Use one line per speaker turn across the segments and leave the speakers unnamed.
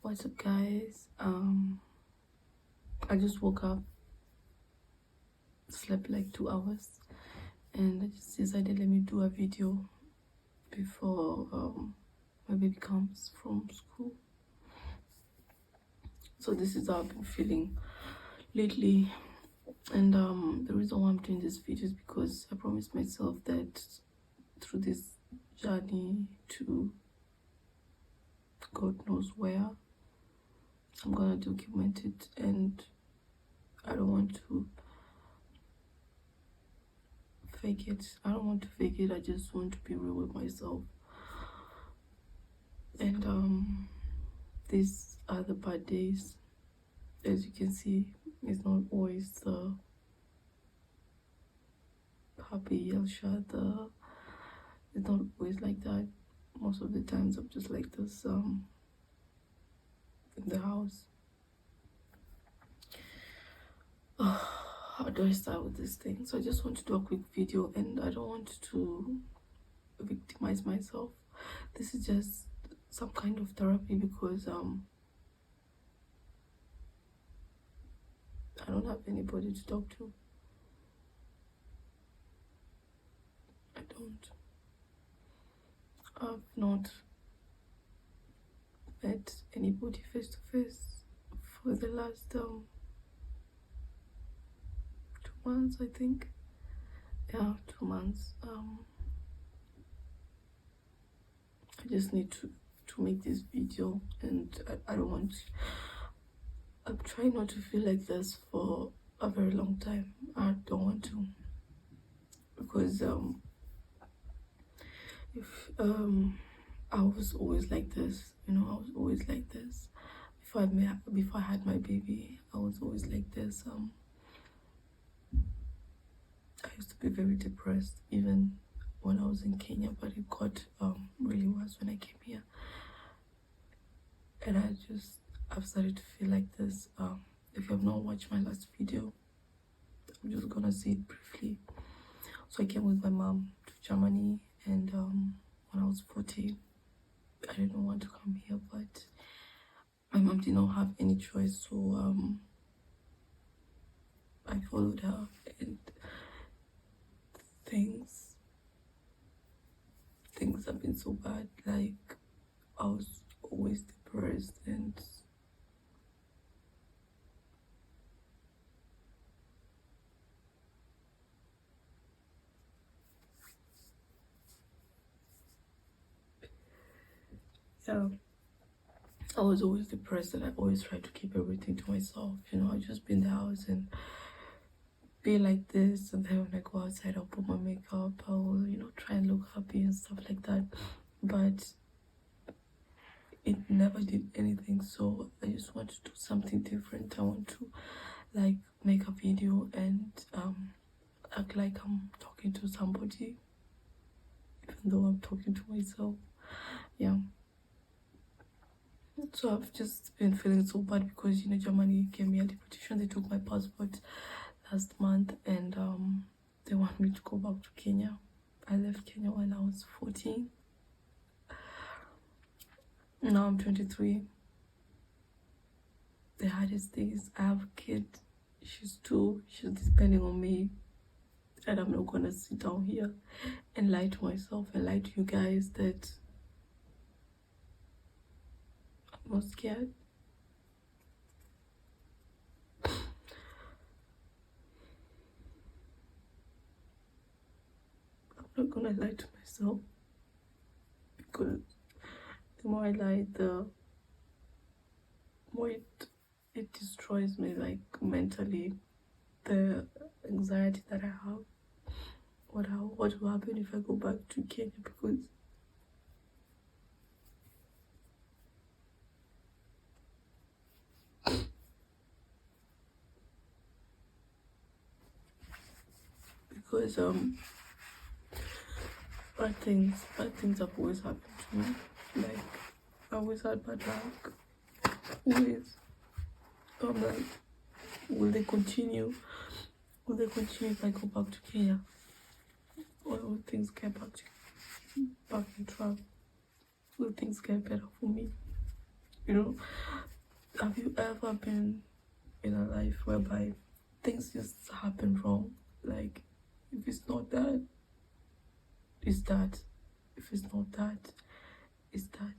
What's up, guys? I just woke up, slept like 2 hours, and I just decided let me do a video before my baby comes from school. So this is how I've been feeling lately, and the reason why I'm doing this video is because I promised myself that through this journey to God knows where, I'm gonna document it, and I don't want to fake it. I don't want to fake it. I just want to be real with myself. And these are the bad days. As you can see, it's not always the happy Elsha. It's not always like that. Most of the times I'm just like this in the house. How do I start with this thing? So I just want to do a quick video, and I don't want to victimize myself. This is just some kind of therapy because I don't have anybody to talk to. I don't. I've not met anybody face to face for the last 2 months, I think. Yeah, 2 months. I just need to make this video, and I don't want. I'm trying not to feel like this for a very long time. I don't want to, because if I was always like this, I was always like this. Before I had my baby, I was always like this. I used to be very depressed even when I was in Kenya, but it got really worse when I came here, and I've started to feel like this. If you have not watched my last video, I'm just gonna say it briefly. So I came with my mom to Germany, and when I was 14, I didn't want to come here, but my mom did not have any choice, so I followed her, and things have been so bad. Like, I was always depressed, and yeah, I was always depressed, and I always tried to keep everything to myself. I just be in the house and be like this, and then when I go outside, I'll put my makeup, I'll try and look happy and stuff like that, but it never did anything. So I just want to do something different. I want to like make a video and act like I'm talking to somebody, even though I'm talking to myself. Yeah, so I've just been feeling so bad because Germany gave me a deportation. They took my passport last month, and they want me to go back to Kenya. I left Kenya when I was 14. Now I'm 23. The hardest thing is I have a kid. She's 2. She's depending on me, and I'm not gonna sit down here and lie to myself and lie to you guys that I'm not scared. I'm not gonna lie to myself, because the more I lie, the more it destroys me, like mentally. The anxiety that I have, what will happen if I go back to Kenya, because bad things have always happened to me. Like, I always had bad luck, always. I'm like, will they continue if I go back to Kenya, or will things get back in track? Will things get better for me? You know, have you ever been in a life whereby things just happen wrong? Like, if it's not that, it's that. If it's not that, it's that.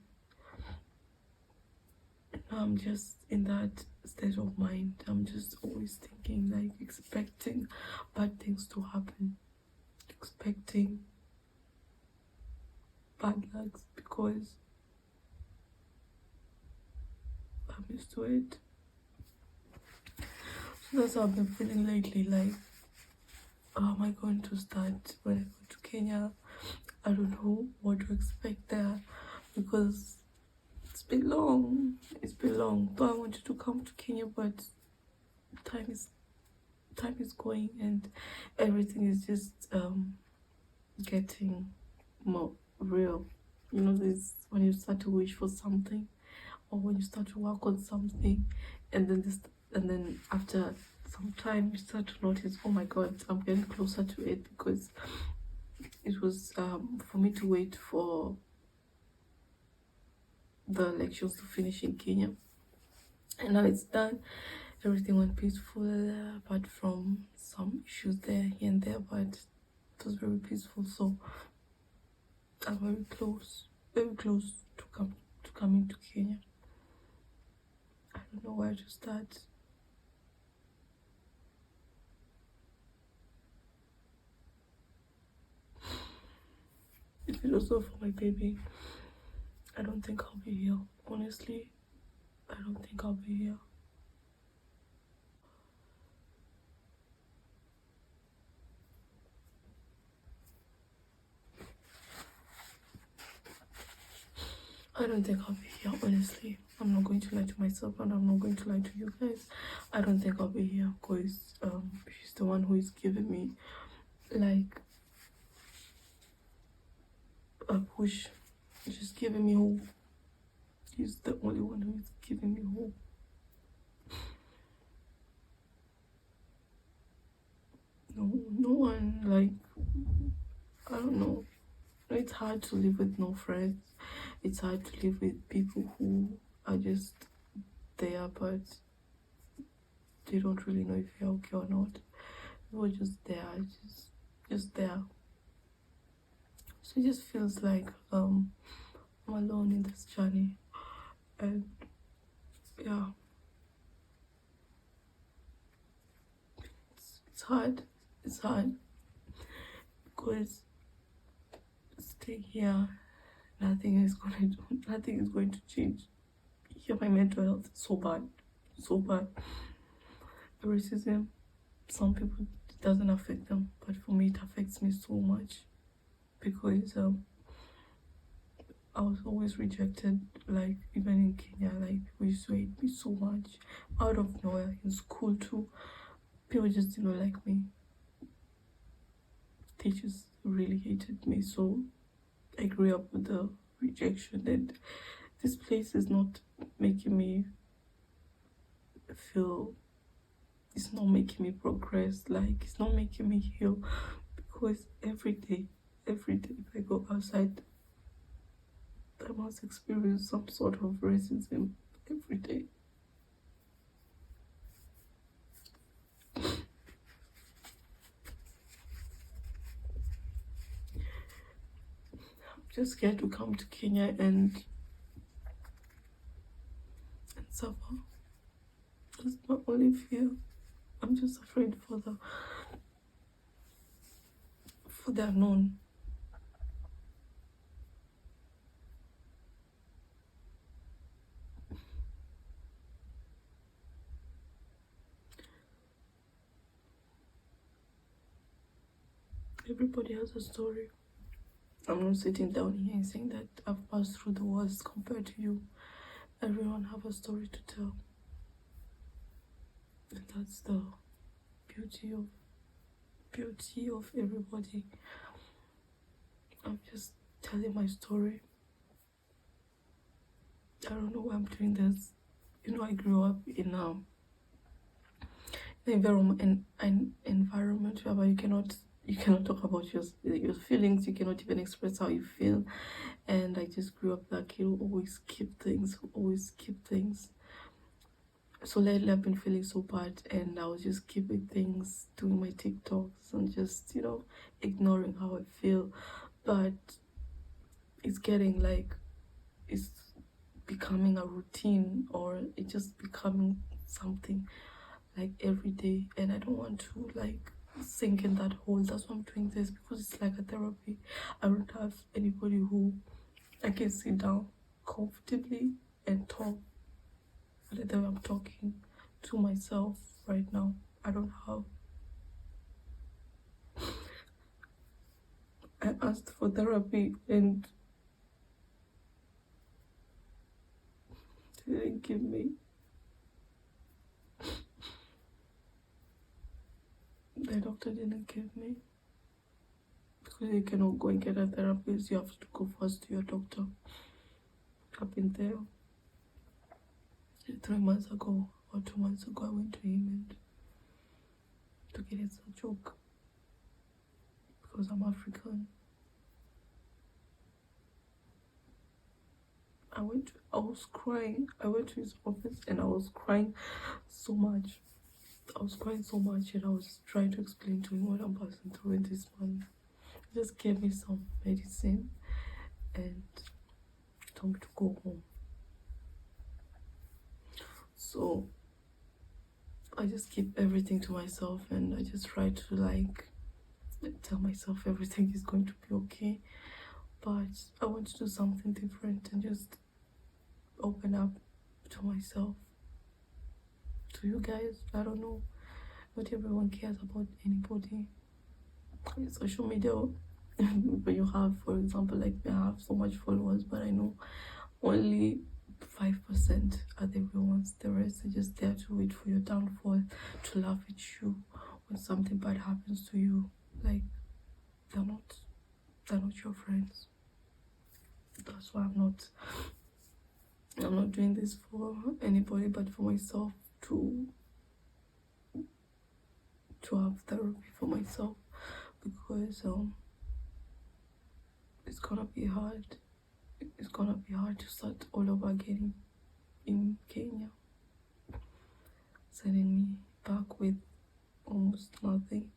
Now I'm just in that state of mind. I'm just always thinking, like, expecting bad things to happen, expecting bad lucks, because I'm used to it. So that's how I've been feeling lately. Like, how am I going to start when I go to Kenya? I don't know what to expect there, because it's been long. It's been long. Though I wanted to come to Kenya, but time is going, and everything is just getting more real. You know, this when you start to wish for something, or when you start to work on something, and then after some time you start to notice, oh my god, I'm getting closer to it, because it was for me to wait for the elections to finish in Kenya, and now it's done. Everything went peaceful, apart from some issues there here and there, but it was very peaceful. So I'm very close to coming to Kenya. I don't know where to start. If it was not for my baby, I don't think I'll be here. Honestly, I don't think I'll be here. I don't think I'll be here, honestly. I'm not going to lie to myself, and I'm not going to lie to you guys. I don't think I'll be here, because she's the one who is giving me, like, a push. She's giving me hope. She's the only one who is giving me hope. No one, like, I don't know. It's hard to live with no friends. It's hard to live with people who are just there, but they don't really know if you're okay or not. You're just there, just there. So it just feels like I'm alone in this journey, and yeah, it's hard. It's hard because staying here, nothing is going to change. Here, my mental health is so bad, so bad. The racism, some people, it doesn't affect them, but for me it affects me so much, because I was always rejected. Like, even in Kenya, like, people used to hate me so much out of nowhere. In school too, people just didn't like me. They just really hated me. So I grew up with the rejection, and this place is not making me feel, it's not making me progress. Like, it's not making me heal, because every day if I go outside, I must experience some sort of racism every day. I'm just scared to come to Kenya and suffer. That's my only fear. I'm just afraid for the unknown. Everybody has a story. I'm not sitting down here and saying that I've passed through the worst compared to you. Everyone have a story to tell, and that's the beauty of everybody. I'm just telling my story. I don't know why I'm doing this. You know, I grew up in an environment whereby you cannot You cannot talk about your feelings. You cannot even express how you feel. And I just grew up that kid who always keep things, who always keep things. So lately I've been feeling so bad, and I was just keeping things, doing my TikToks, and just ignoring how I feel. But it's getting like it's becoming a routine, or it's just becoming something like every day, and I don't want to like sink in that hole. That's why I'm doing this, because it's like a therapy. I don't have anybody who I can sit down comfortably and talk. But then I'm talking to myself right now. I don't have. I asked for therapy and they didn't give me. The doctor didn't give me, because you cannot go and get a therapist. You have to go first to your doctor. I've been there 3 months ago or 2 months ago. I went to him and took it as a joke, because I'm African. I was crying. I went to his office and I was crying so much. I was crying so much, and I was trying to explain to him what I'm passing through in this month. He just gave me some medicine and told me to go home. So I just keep everything to myself, and I just try to like tell myself everything is going to be okay. But I want to do something different and just open up to myself, to you guys. I don't know. Not everyone cares about anybody. Social media, but you have, for example, like I have so much followers, but I know only 5% are the real ones. The rest are just there to wait for your downfall, to laugh at you when something bad happens to you. Like they're not your friends. That's why I'm not doing this for anybody but for myself, to have therapy for myself, because it's gonna be hard. It's gonna be hard to start all over again in Kenya, sending me back with almost nothing.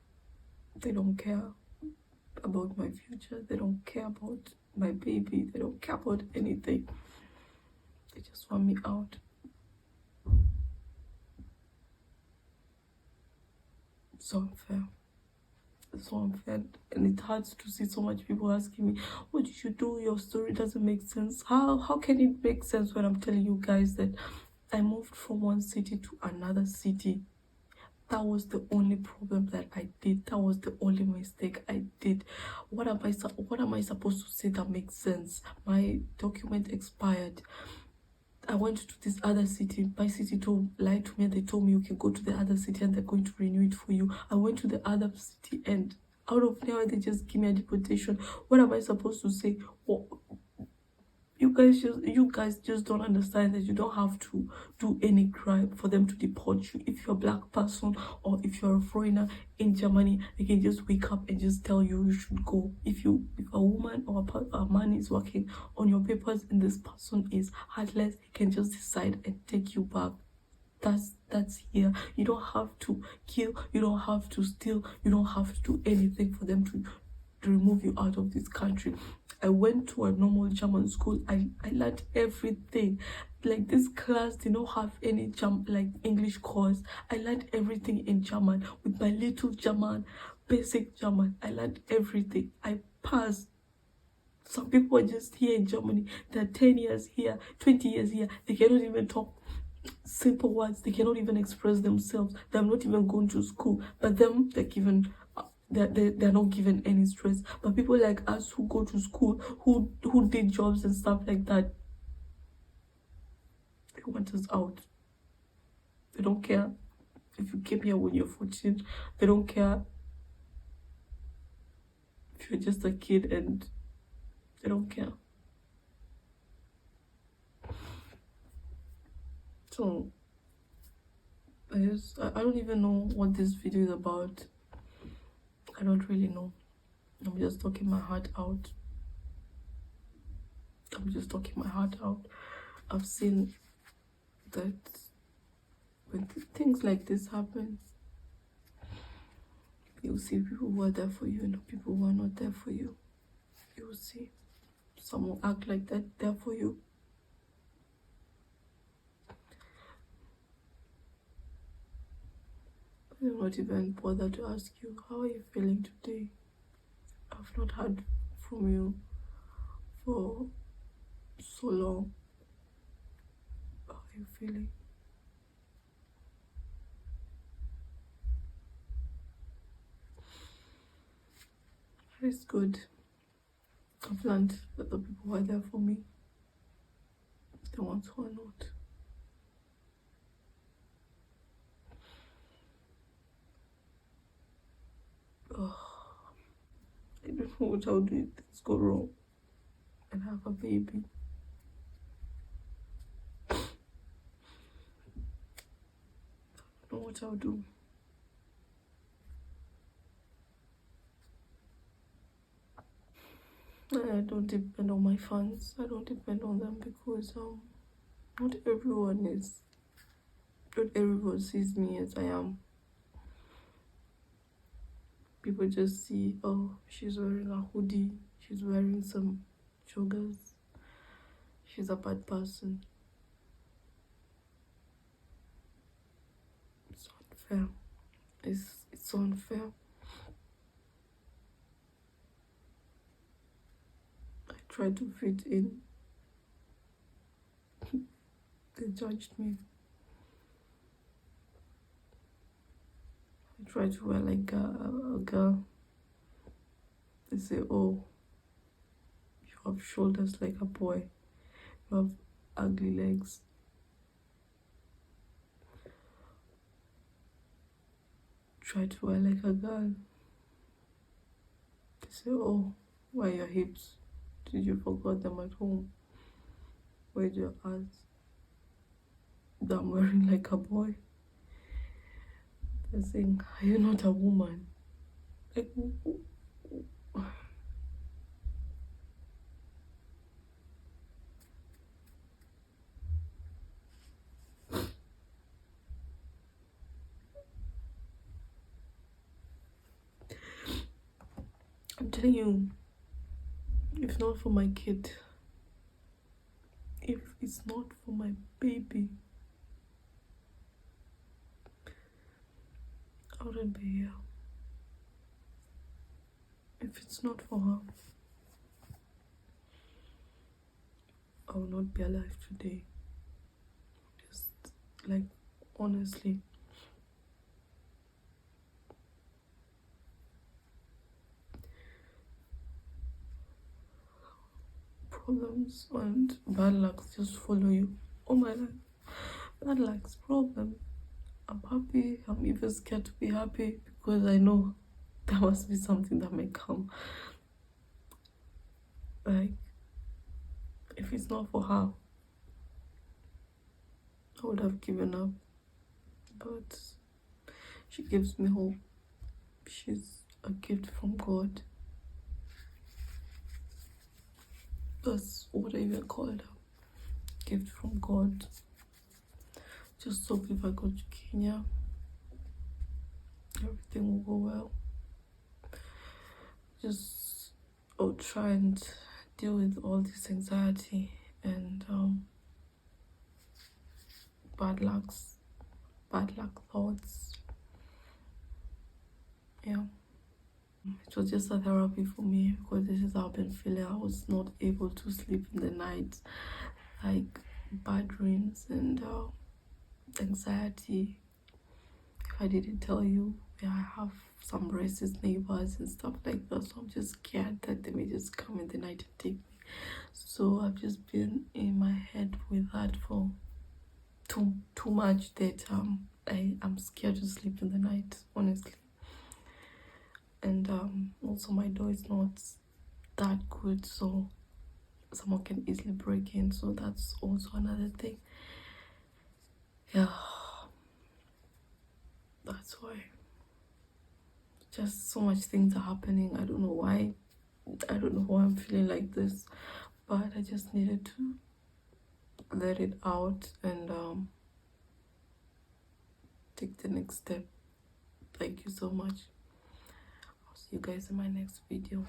They don't care about my future. They don't care about my baby. They don't care about anything. They just want me out. So unfair. So unfair. And it hurts to see so much people asking me, what did you do? Your story doesn't make sense. How can it make sense when I'm telling you guys that I moved from one city to another city? That was the only problem that I did. That was the only mistake I did. What am I supposed to say that makes sense? My document expired. I went to this other city. My city lied to me, and they told me you can go to the other city and they're going to renew it for you. I went to the other city, and out of nowhere they just give me a deportation. What am I supposed to say? You guys just don't understand that you don't have to do any crime for them to deport you. If you're a black person or if you're a foreigner in Germany, they can just wake up and just tell you should go. If a woman or a man is working on your papers and this person is heartless, he can just decide and take you back. That's here. You don't have to kill, you don't have to steal, you don't have to do anything for them to remove you out of this country. I went to a normal German school. I learned everything. Like this class did not have any English course. I learned everything in German with my little German, basic German. I learned everything. I passed. Some people are just here in Germany. They're 10 years here, 20 years here. They cannot even talk simple words. They cannot even express themselves. They're not even going to school. But them, they're given they're not given any stress. But people like us who go to school, who did jobs and stuff like that, they want us out. They don't care if you came here when you're 14. They don't care if you're just a kid, and they don't care. So I don't even know what this video is about. I don't really know. I'm just talking my heart out. I'm just talking my heart out. I've seen that when things like this happen, you'll see people who are there for you and people who are not there for you. You'll see some will act like that they're for you. I will not even bother to ask you, how are you feeling today? I've not heard from you for so long. How are you feeling? It's good. I've learned that the people who are there for me, the ones who are not. Oh, I don't know what I'll do if things go wrong and have a baby. I don't know what I'll do. I don't depend on my fans. I don't depend on them because not everyone sees me as I am. People just see, oh, she's wearing a hoodie, she's wearing some joggers, she's a bad person. It's unfair. It's unfair. I tried to fit in. They judged me. I tried to wear like a girl. They say, oh, you have shoulders like a boy. You have ugly legs. Try to wear like a girl. They say, oh, why your hips? Did you forget them at home? Where's your ass? That I'm wearing like a boy. They're saying, are you not a woman? Like, I'm telling you, if not for my kid, if it's not for my baby, I wouldn't be here. If it's not for her, I will not be alive today. Just like, honestly. Problems and bad lucks just follow you all my life. Bad lucks, problem. I'm happy. I'm even scared to be happy because I know there must be something that may come. Like, if it's not for her, I would have given up. But she gives me hope. She's a gift from God. That's what I even call her. Gift from God. Just hope if I go to Kenya, everything will go well. Just I'll try and deal with all this anxiety and bad luck thoughts. Yeah. It was just a therapy for me because this is how I've been feeling. I was not able to sleep in the night, like bad dreams and anxiety. If I didn't tell you, yeah, I have some racist neighbors and stuff like that, so I'm just scared that they may just come in the night and take me. So I've just been in my head with that for too much that I'm scared to sleep in the night, honestly. And also my door is not that good, so someone can easily break in, so that's also another thing. Yeah, that's why. just so much things are happening. I don't know why. I don't know why I'm feeling like this, but I just needed to let it out and take the next step. Thank you so much. I'll see you guys in my next video.